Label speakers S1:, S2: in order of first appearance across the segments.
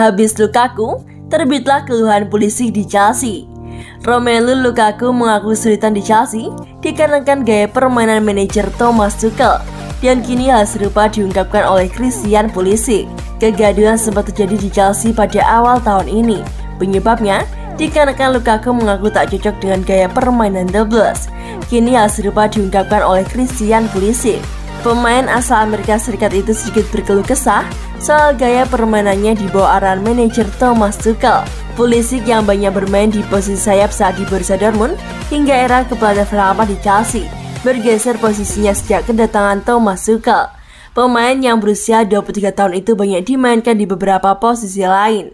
S1: Habis Lukaku, terbitlah keluhan polisi di Chelsea. Romelu Lukaku mengaku kesulitan di Chelsea dikarenakan gaya permainan manajer Thomas Tuchel, dan kini hal serupa diungkapkan oleh Christian Pulisic. Kegaduhan sempat terjadi di Chelsea pada awal tahun ini. Penyebabnya dikarenakan Lukaku mengaku tak cocok dengan gaya permainan The Blues. Kini hal serupa diungkapkan oleh Christian Pulisic. Pemain asal Amerika Serikat itu sedikit berkeluh kesah soal gaya permainannya di bawah arahan manajer Thomas Tuchel. Pulisic yang banyak bermain di posisi sayap saat di Borussia Dortmund hingga era kepelatihan pertama di Chelsea, bergeser posisinya sejak kedatangan Thomas Tuchel. Pemain yang berusia 23 tahun itu banyak dimainkan di beberapa posisi lain.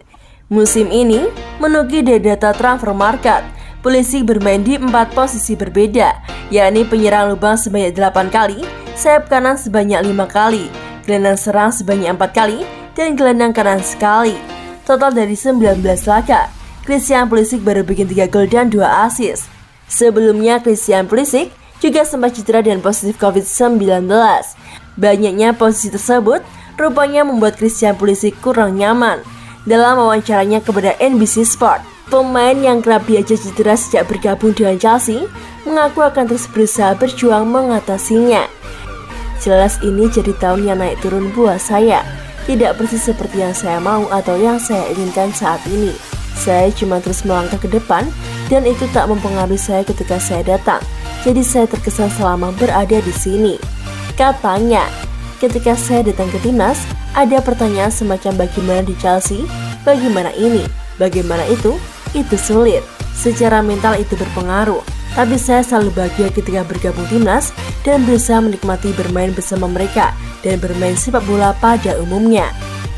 S1: Musim ini, menukil dari data transfer market, Pulisic bermain di 4 posisi berbeda, yakni penyerang lubang sebanyak 8 kali, sayap kanan sebanyak 5 kali, gelandang serang sebanyak 4 kali, dan gelandang kanan sekali. Total dari 19 laga, Christian Pulisic baru bikin 3 gol dan 2 assist. Sebelumnya, Christian Pulisic juga sempat cedera dan positif COVID-19. Banyaknya posisi tersebut rupanya membuat Christian Pulisic kurang nyaman. Dalam wawancaranya kepada NBC Sport, pemain yang kerap diajak cedera sejak bergabung dengan Chelsea mengaku akan terus berusaha berjuang mengatasinya. Jelas ini jadi tahun yang naik turun buat saya. Tidak persis seperti yang saya mau atau yang saya inginkan saat ini. Saya cuma terus melangkah ke depan dan itu tak mempengaruhi saya ketika saya datang. Jadi saya terkesan selama berada di sini. Katanya, ketika saya datang ke timnas, ada pertanyaan semacam bagaimana di Chelsea, bagaimana ini, bagaimana itu sulit. Secara mental itu berpengaruh. Tapi saya selalu bahagia ketika bergabung timnas dan berusaha menikmati bermain bersama mereka dan bermain sepak bola pada umumnya.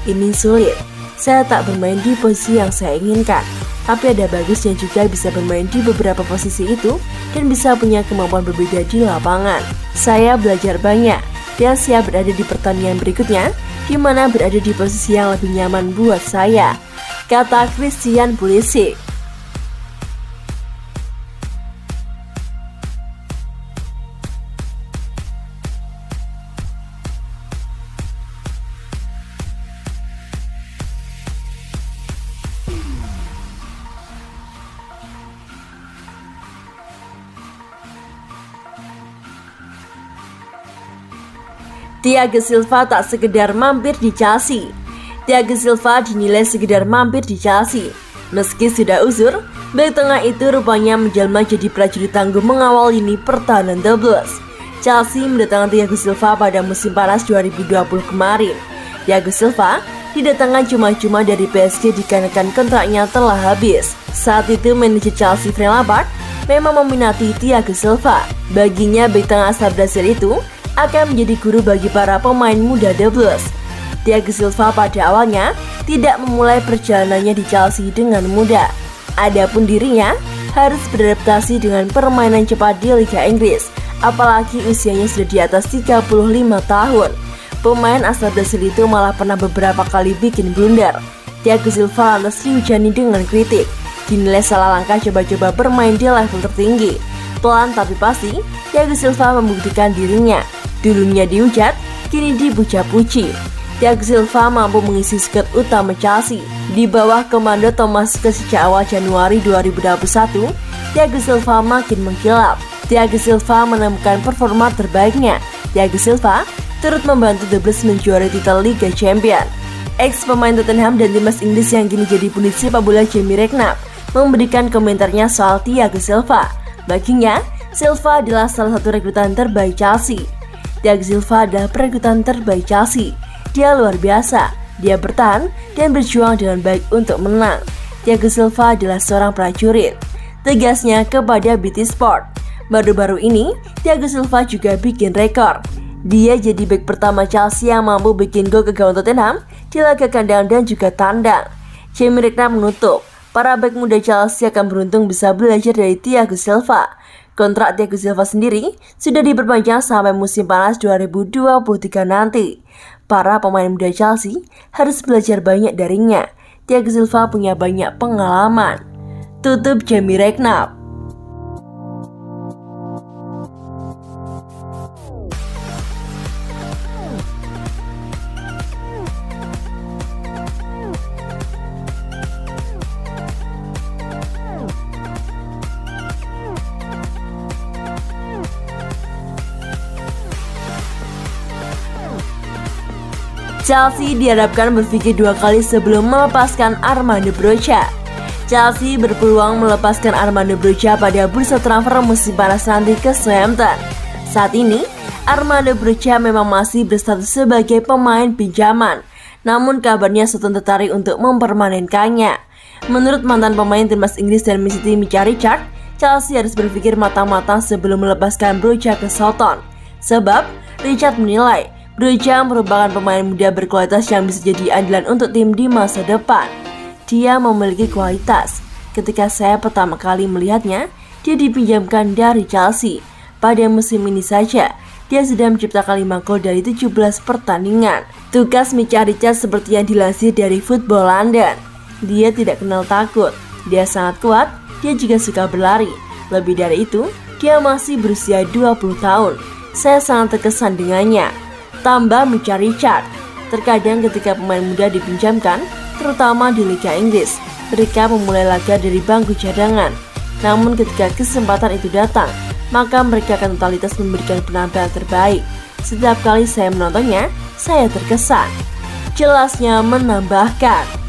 S1: Ini sulit. Saya tak bermain di posisi yang saya inginkan, tapi ada bagusnya juga bisa bermain di beberapa posisi itu dan bisa punya kemampuan berbeda di lapangan. Saya belajar banyak dan siap berada di pertandingan berikutnya, di mana berada di posisi yang lebih nyaman buat saya, kata Christian Pulisic. Thiago Silva tak sekedar mampir di Chelsea. Thiago Silva dinilai sekedar mampir di Chelsea. Meski sudah uzur, bek tengah itu rupanya menjelma jadi prajurit tangguh mengawal lini pertahanan The Blues. Chelsea mendatangkan Thiago Silva pada musim panas 2020 kemarin. Thiago Silva didatangkan cuma-cuma dari PSG dikarenakan kontraknya telah habis. Saat itu manajer Chelsea Frank Lampard memang meminati Thiago Silva. Baginya bek tengah asal Brasil itu akan menjadi guru bagi para pemain muda The Blues. Thiago Silva pada awalnya tidak memulai perjalanannya di Chelsea dengan mudah. Adapun dirinya harus beradaptasi dengan permainan cepat di Liga Inggris, apalagi usianya sudah di atas 35 tahun. Pemain asal Brasil itu malah pernah beberapa kali bikin blunder. Thiago Silva lantas dihujani dengan kritik, dinilai salah langkah coba-coba bermain di level tertinggi. Pelan tapi pasti, Thiago Silva membuktikan dirinya. Dulunya dihujat, kini dipuja-puji. Thiago Silva mampu mengisi skuad utama Chelsea. Di bawah komando Thomas Tuchel sejak awal Januari 2021, Thiago Silva makin mengkilap. Thiago Silva menemukan performa terbaiknya. Thiago Silva turut membantu The Blues menjuarai titel Liga Champions. Ex pemain Tottenham dan timnas Inggris yang kini jadi pundit sepak bola Jamie Redknapp memberikan komentarnya soal Thiago Silva. Baginya, Silva adalah salah satu rekrutan terbaik Chelsea. Thiago Silva adalah perekrutan terbaik Chelsea. Dia luar biasa, dia bertahan dan berjuang dengan baik untuk menang. Thiago Silva adalah seorang prajurit, tegasnya kepada BT Sport. Baru-baru ini, Thiago Silva juga bikin rekor. Dia jadi bek pertama Chelsea yang mampu bikin gol ke gawang Tottenham di laga kandang dan juga tandang. Jamie Redknapp menutup, para bek muda Chelsea akan beruntung bisa belajar dari Thiago Silva. Kontrak Thiago Silva sendiri sudah diperpanjang sampai musim panas 2023 nanti. Para pemain muda Chelsea harus belajar banyak darinya. Thiago Silva punya banyak pengalaman. Tutup Jamie Redknapp. Chelsea diharapkan berpikir 2 kali sebelum melepaskan Armando Broja. Chelsea berpeluang melepaskan Armando Broja pada bursa transfer musim panas nanti ke Southampton. Saat ini, Armando Broja memang masih berstatus sebagai pemain pinjaman, namun kabarnya Southampton tertarik untuk mempermanenkannya. Menurut mantan pemain timnas Inggris dan Man City Micah Richards, Chelsea harus berpikir matang-matang sebelum melepaskan Broja ke Southampton. Sebab, Richard menilai Broja merupakan pemain muda berkualitas yang bisa jadi andalan untuk tim di masa depan. Dia memiliki kualitas. Ketika saya pertama kali melihatnya, dia dipinjamkan dari Chelsea. Pada musim ini saja, dia sudah menciptakan 5 gol dari 17 pertandingan. Tugas Micah Richards seperti yang dilansir dari Football London. Dia tidak kenal takut, dia sangat kuat, dia juga suka berlari. Lebih dari itu, dia masih berusia 20 tahun. Saya sangat terkesan dengannya. Tambah Micah Richards. Terkadang ketika pemain muda dipinjamkan, terutama di Liga Inggris, mereka memulai laga dari bangku cadangan. Namun ketika kesempatan itu datang, maka mereka akan totalitas memberikan penampilan terbaik. Setiap kali saya menontonnya, saya terkesan. Jelasnya menambahkan.